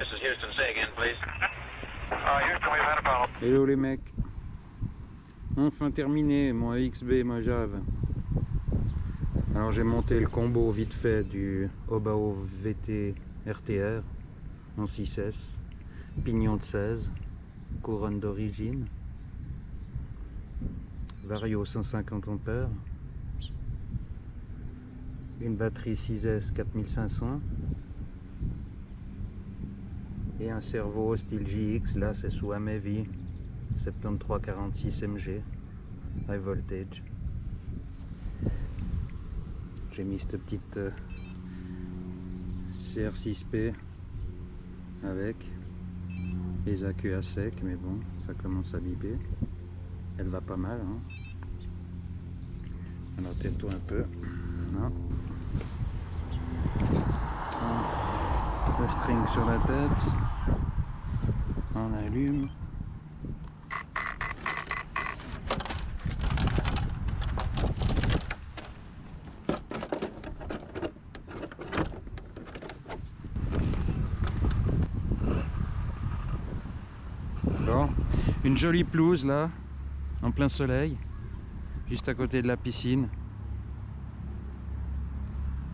This is Houston. Say again, please. Houston, we've had a problem. Hello les mecs. Enfin terminé mon AXB Mojave. Alors j'ai monté le combo vite fait du Obao VT RTR en 6S, pignon de 16, couronne d'origine, Vario 150 ampères, une batterie 6S 4500 et un servo style JX, là c'est sous AMEVI 7346 MG high voltage. J'ai mis cette petite CR6P avec les accus à sec, mais bon, ça commence à biper. Elle va pas mal, hein. Alors tais-toi un peu. Non. Le string sur la tête. On allume. Bon, une jolie pelouse là, en plein soleil, juste à côté de la piscine.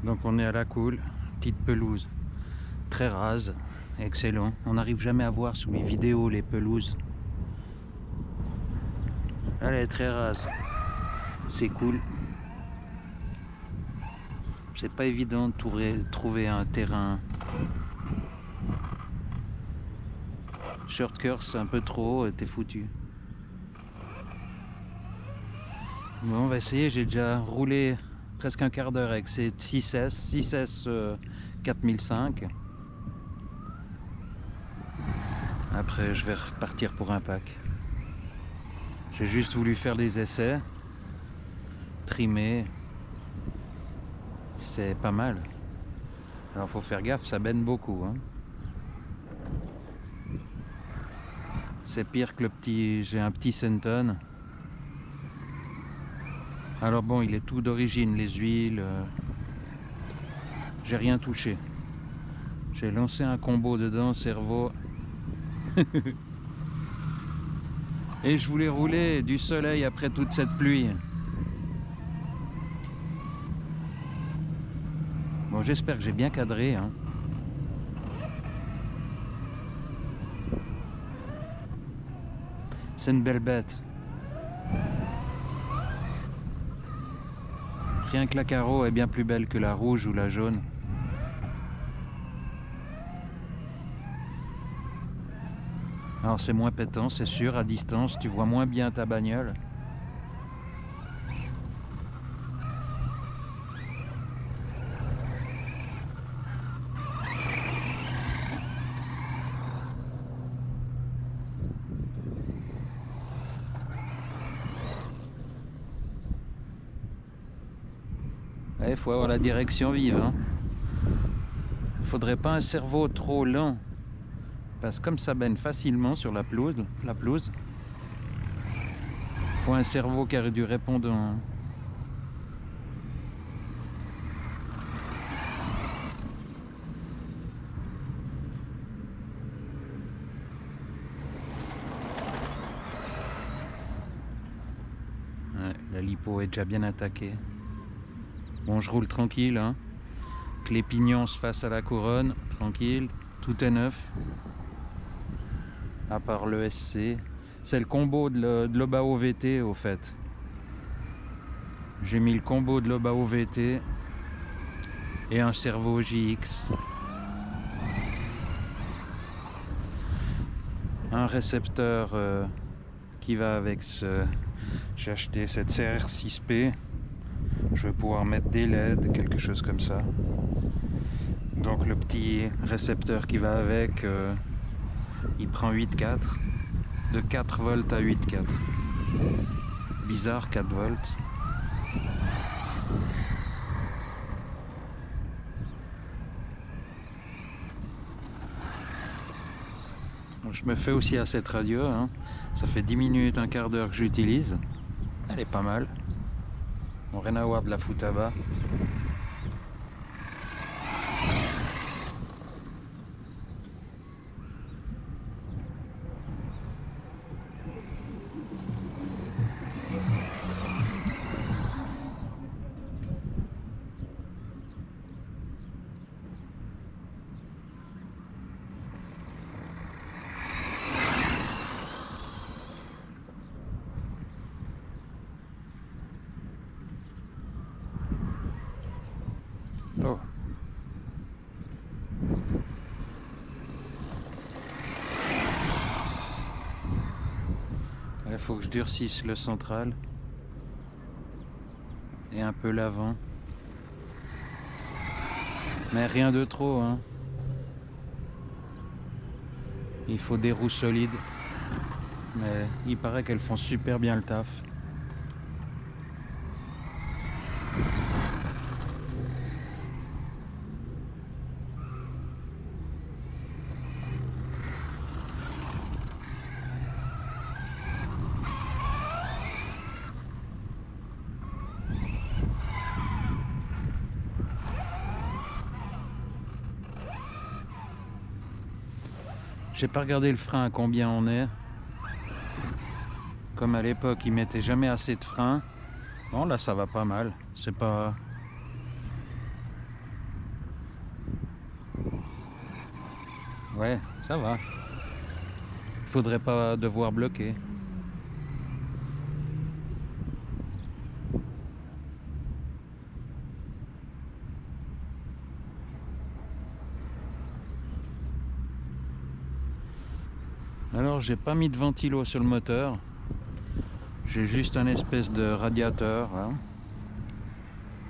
Donc on est à la cool, petite pelouse, très rase, excellent. On n'arrive jamais à voir sous les vidéos les pelouses. Elle est très rase, c'est cool. C'est pas évident de trouver un terrain. Short course un peu trop haut, t'es foutu. Bon, on va essayer. J'ai déjà roulé presque un quart d'heure avec ces 6S 4005. Après je vais repartir pour un pack. J'ai juste voulu faire des essais, trimer. C'est pas mal. Alors faut faire gaffe, ça baigne beaucoup, hein. C'est pire que le petit... J'ai un petit Senton. Alors bon, il est tout d'origine, les huiles. J'ai rien touché. J'ai lancé un combo dedans, servo. Et je voulais rouler du soleil après toute cette pluie. Bon, j'espère que j'ai bien cadré, hein. C'est une belle bête. Rien que la carreau est bien plus belle que la rouge ou la jaune. Alors c'est moins pétant, c'est sûr, à distance, tu vois moins bien ta bagnole. Il faut avoir la direction vive, hein. Faudrait pas un servo trop lent, parce que comme ça baigne facilement sur la pelouse, faut un servo qui a du répondant, hein. Ouais, la lipo est déjà bien attaquée. Bon, je roule tranquille, hein. Que les pignons se fassent à la couronne, tranquille, tout est neuf. À part le SC. C'est le combo de l'Obao VT au fait. J'ai mis le combo de l'Obao VT et un servo JX. Un récepteur qui va avec ce... J'ai acheté cette CR6P. Je vais pouvoir mettre des LED, quelque chose comme ça. Donc le petit récepteur qui va avec, il prend 8,4. De 4 volts à 8,4. Bizarre, 4 volts. Bon, je me fais aussi à cette radio, hein. Ça fait 10 minutes, un quart d'heure que j'utilise. Elle est pas mal. Bon, rien à voir de la Futaba. faut que je durcisse le central et un peu l'avant. Mais rien de trop, hein. Il faut des roues solides. Mais il paraît qu'elles font super bien le taf. J'ai pas regardé le frein à combien on est. Comme à l'époque, il mettait jamais assez de frein. Bon, là, ça va pas mal. C'est pas... Ouais, ça va. Faudrait pas devoir bloquer. Alors, j'ai pas mis de ventilo sur le moteur. J'ai juste un espèce de radiateur, hein.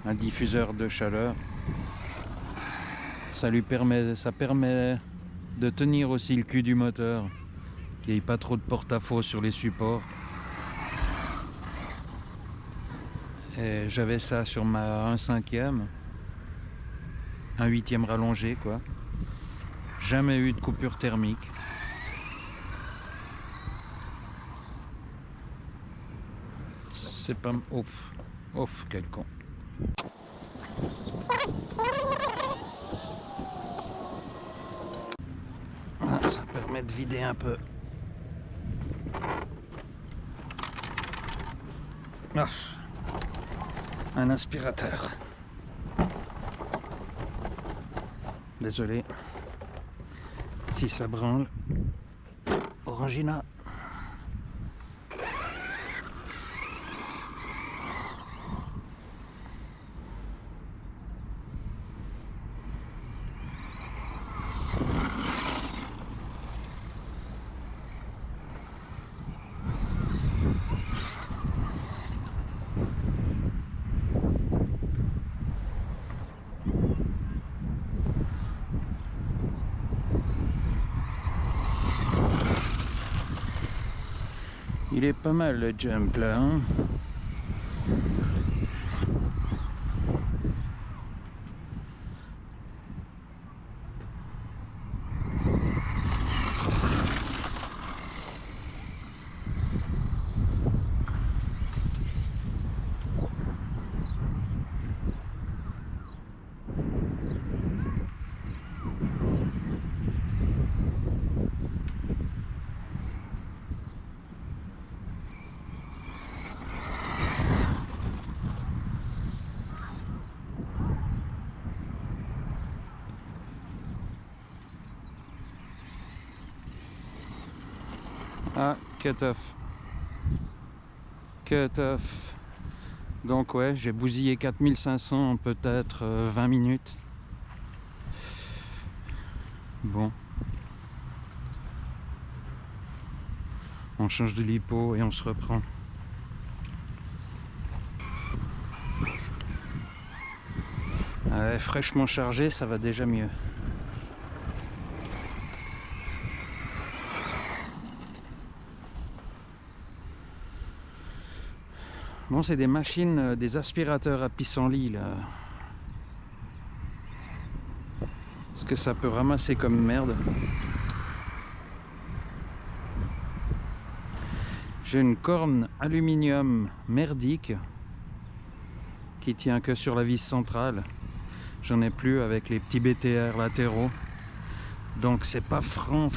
Un diffuseur de chaleur. Ça permet de tenir aussi le cul du moteur, qu'il n'y ait pas trop de porte-à-faux sur les supports. Et j'avais ça sur ma 1/5e, un 8e rallongé, quoi. Jamais eu de coupure thermique. C'est pas... Ouf, ouf, quel con. Ah, ça permet de vider un peu. Ah, un aspirateur. Désolé si ça branle. Orangina. Il est pas mal le jump là, hein. Ah, cut-off. Cut-off. Donc ouais, j'ai bousillé 4500 en peut-être 20 minutes. Bon. On change de lipo et on se reprend. Ouais, fraîchement chargé, ça va déjà mieux. Bon, c'est des machines, des aspirateurs à pissenlit là. Ce que ça peut ramasser comme merde. J'ai une corne aluminium merdique qui tient que sur la vis centrale. J'en ai plus avec les petits BTR latéraux. Donc c'est pas franc.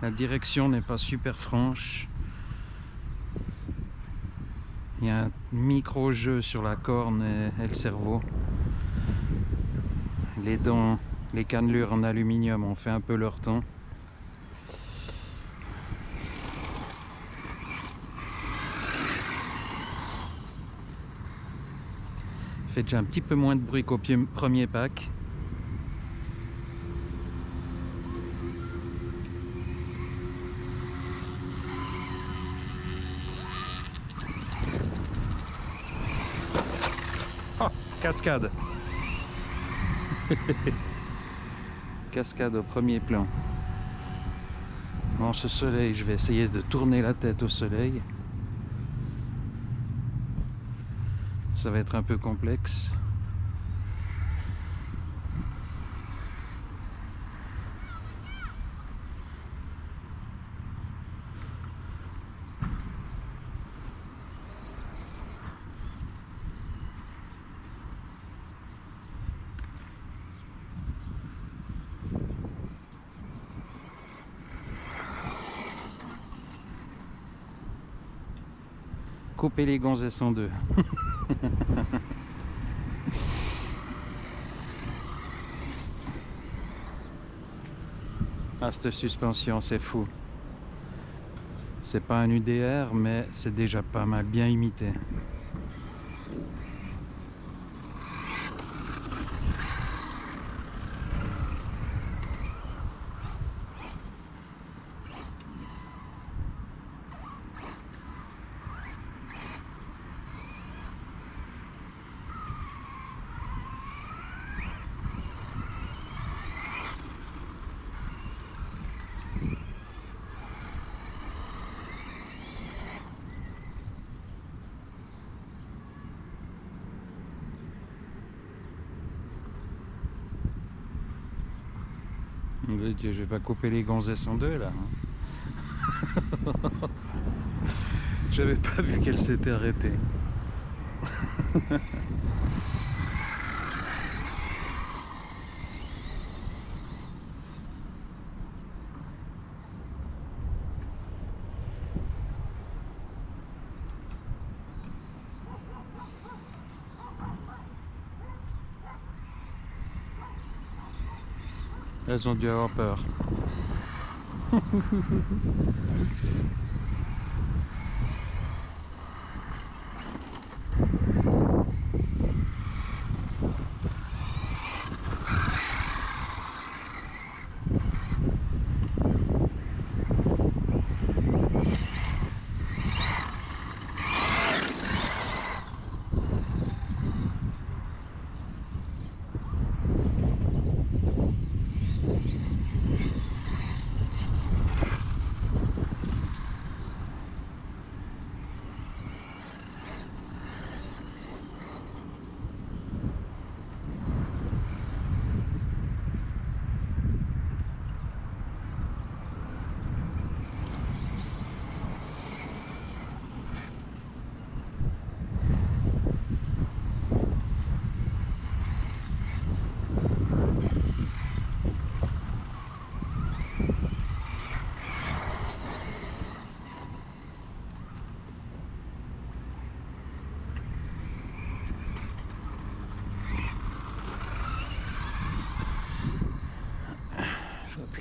La direction n'est pas super franche. Il y a un micro-jeu sur la corne et le cerveau. Les dents, les cannelures en aluminium ont fait un peu leur temps. Fait déjà un petit peu moins de bruit qu'au premier pack. Cascade. Cascade au premier plan. Bon, ce soleil, je vais essayer de tourner la tête au soleil. Ça va être un peu complexe. Couper les gonzesses en deux. Ah, cette suspension, c'est fou. C'est pas un UDR, mais c'est déjà pas mal bien imité. Mon Dieu, je vais pas couper les gonzesses en deux là. J'avais pas vu qu'elle s'était arrêtée. Elles ont dû avoir peur.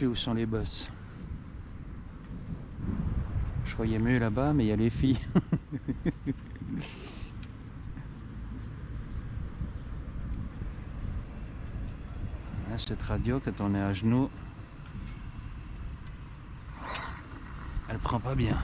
Où sont les bosses. Je voyais mieux là-bas, mais il y a les filles. Là, cette radio, quand on est à genoux, elle prend pas bien.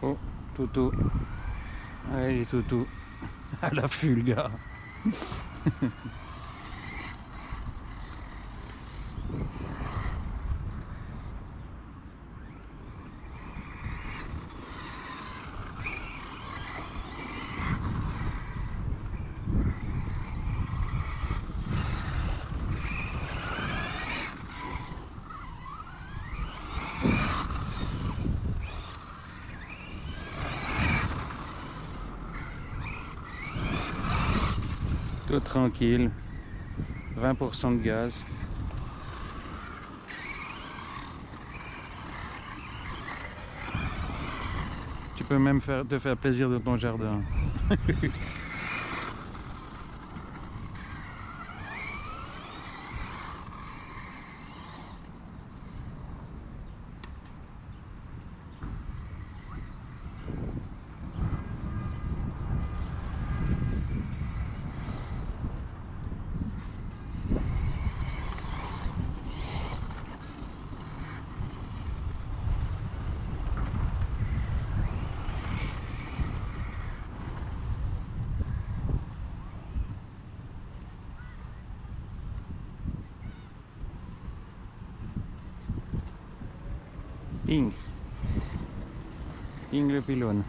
Oh, Toto. Allez, les Toto. À l'affût, le gars. Tout tranquille. 20% de gaz. Tu peux même te faire plaisir dans ton jardin. Ping. Ping le pylône.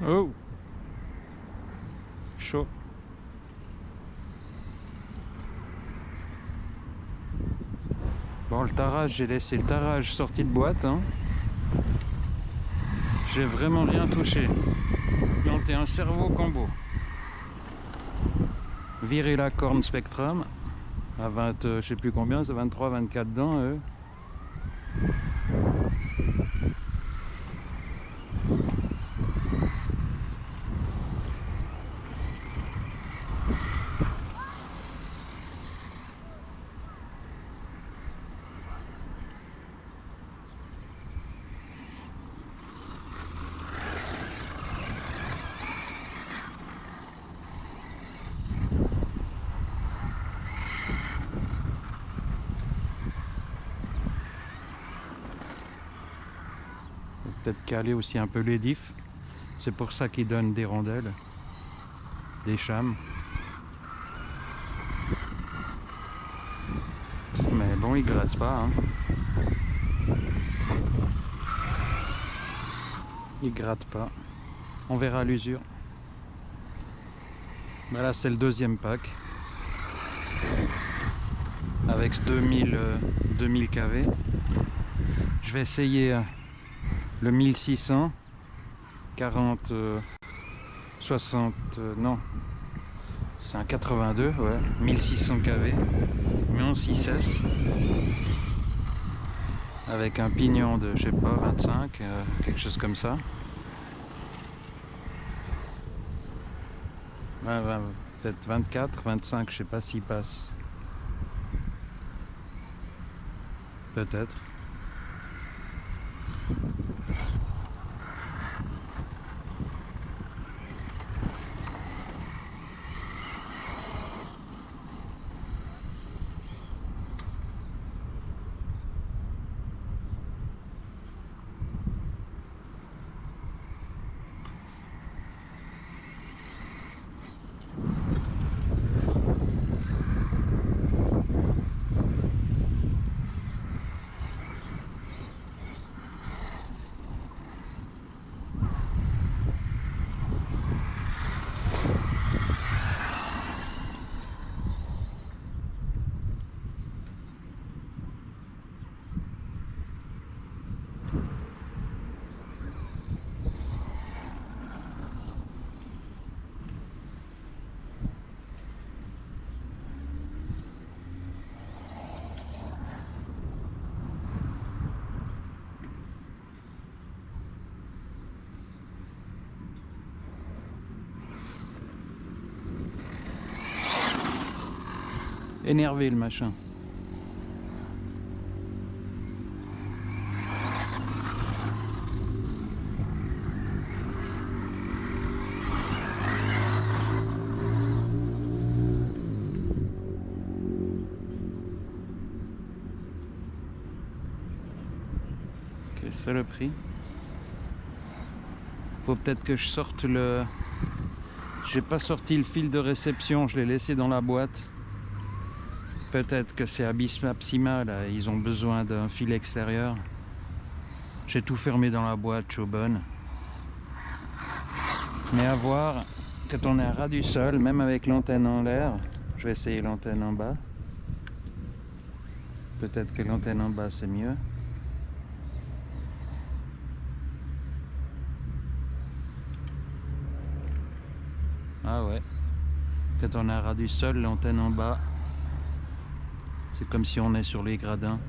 Oh, chaud. Bon, le tarage, j'ai laissé le tarage sorti de boîte. Hein. J'ai vraiment rien touché. Planté un cerveau combo. Virer la corne Spectrum à 20, je sais plus combien, c'est 23, 24 dents. Peut-être caler aussi un peu les diffs. C'est pour ça qu'ils donnent des rondelles, des chames. Mais bon, ils grattent pas. Hein. Ils grattent pas. On verra à l'usure. Ben là, c'est le deuxième pack. Avec ce 2000 kV. Je vais essayer le 1600. 40, 60, non. C'est un 82, ouais. 1600 kV. Mais en 6S. Avec un pignon de, je sais pas, 25, quelque chose comme ça. Ouais, peut-être 24, 25, je sais pas s'il passe. Peut-être. Énervé le machin. C'est ça le prix. Faut peut-être que je sorte le... J'ai pas sorti le fil de réception, je l'ai laissé dans la boîte. Peut-être que c'est Abysma là, ils ont besoin d'un fil extérieur. J'ai tout fermé dans la boîte, je suis bonne. Mais à voir, quand on est à ras du sol, même avec l'antenne en l'air, je vais essayer l'antenne en bas. Peut-être que l'antenne en bas c'est mieux. Ah ouais, quand on est à ras du sol, l'antenne en bas, c'est comme si on est sur les gradins.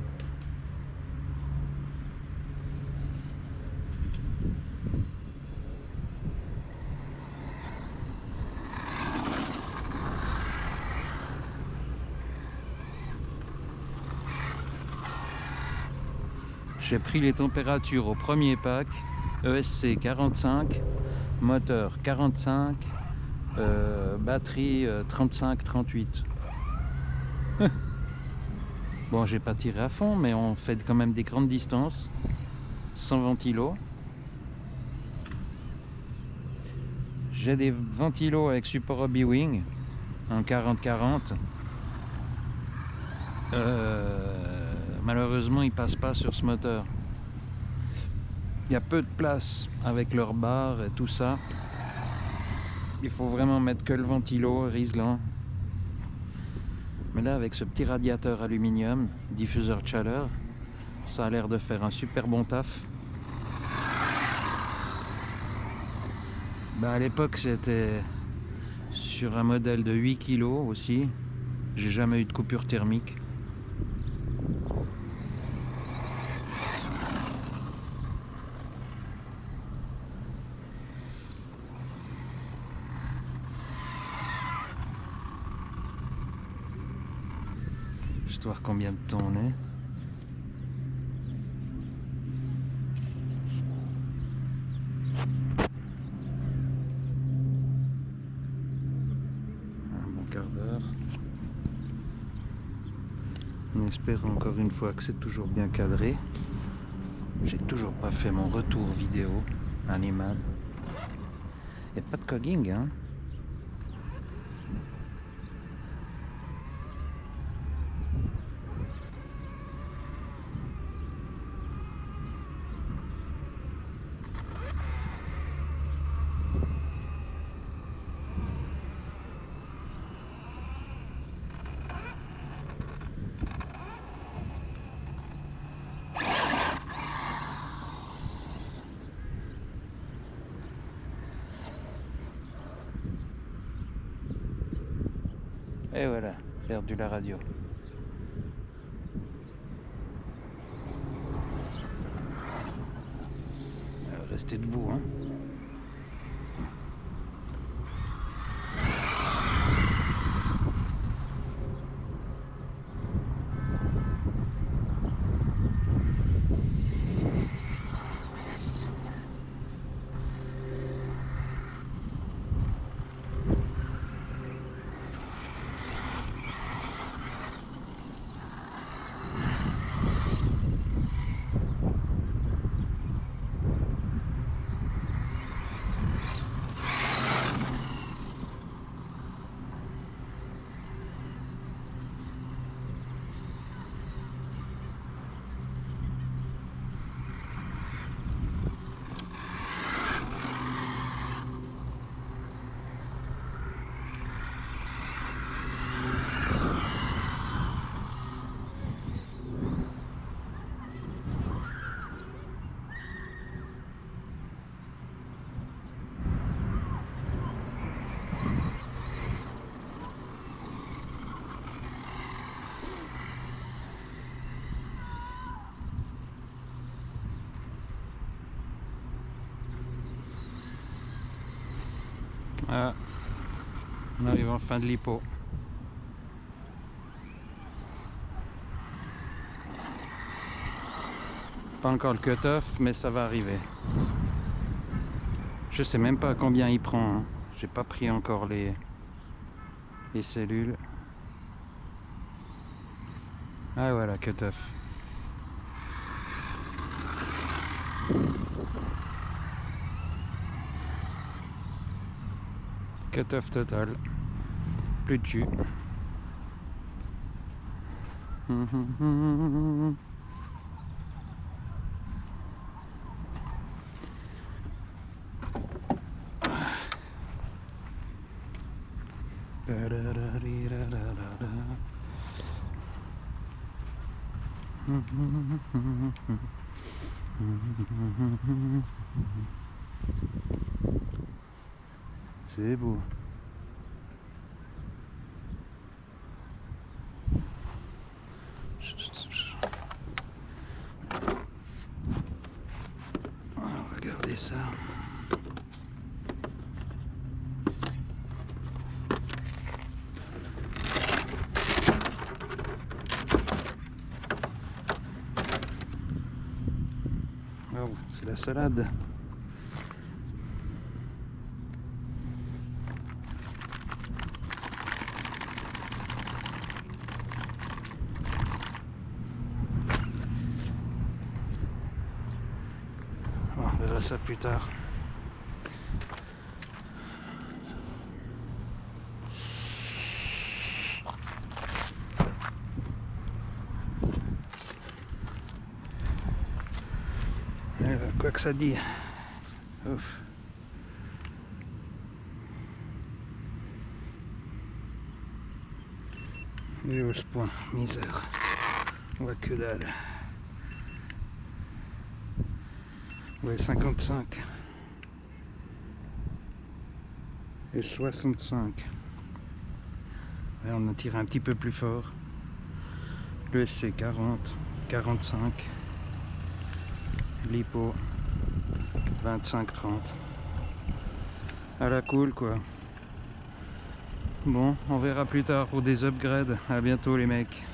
J'ai pris les températures au premier pack, ESC 45, moteur 45, batterie 35-38. Bon, j'ai pas tiré à fond, mais on fait quand même des grandes distances, sans ventilo. J'ai des ventilos avec support Hobby-Wing, en 40-40. Malheureusement, ils passent pas sur ce moteur. Il y a peu de place avec leur barre et tout ça. Il faut vraiment mettre que le ventilo Riesland. Mais là, avec ce petit radiateur aluminium, diffuseur de chaleur, ça a l'air de faire un super bon taf. Bah, à l'époque, j'étais sur un modèle de 8 kg aussi. J'ai jamais eu de coupure thermique. Je vais voir combien de temps on est. Un bon quart d'heure. On espère encore une fois que c'est toujours bien cadré. J'ai toujours pas fait mon retour vidéo animal. Et pas de cogging, hein. Et voilà, perdu la radio. Restez debout, hein. Ah, on arrive en fin de l'hippo. Pas encore le cut-off, mais ça va arriver. Je sais même pas combien il prend, hein. J'ai pas pris encore les cellules. Ah voilà, cut-off. Cut-off total. Plus de jus. C'est beau. Regardez ça. Oh, c'est la salade. Bon, on verra ça plus tard. Quoi que ça dit. Ouf. Et où ce point, misère. On voit que dalle. Ouais, 55. Et 65. Ouais, on en tire un petit peu plus fort. Le SC 40, 45. L'hypo 25-30. À la cool quoi. Bon, on verra plus tard pour des upgrades. À bientôt les mecs.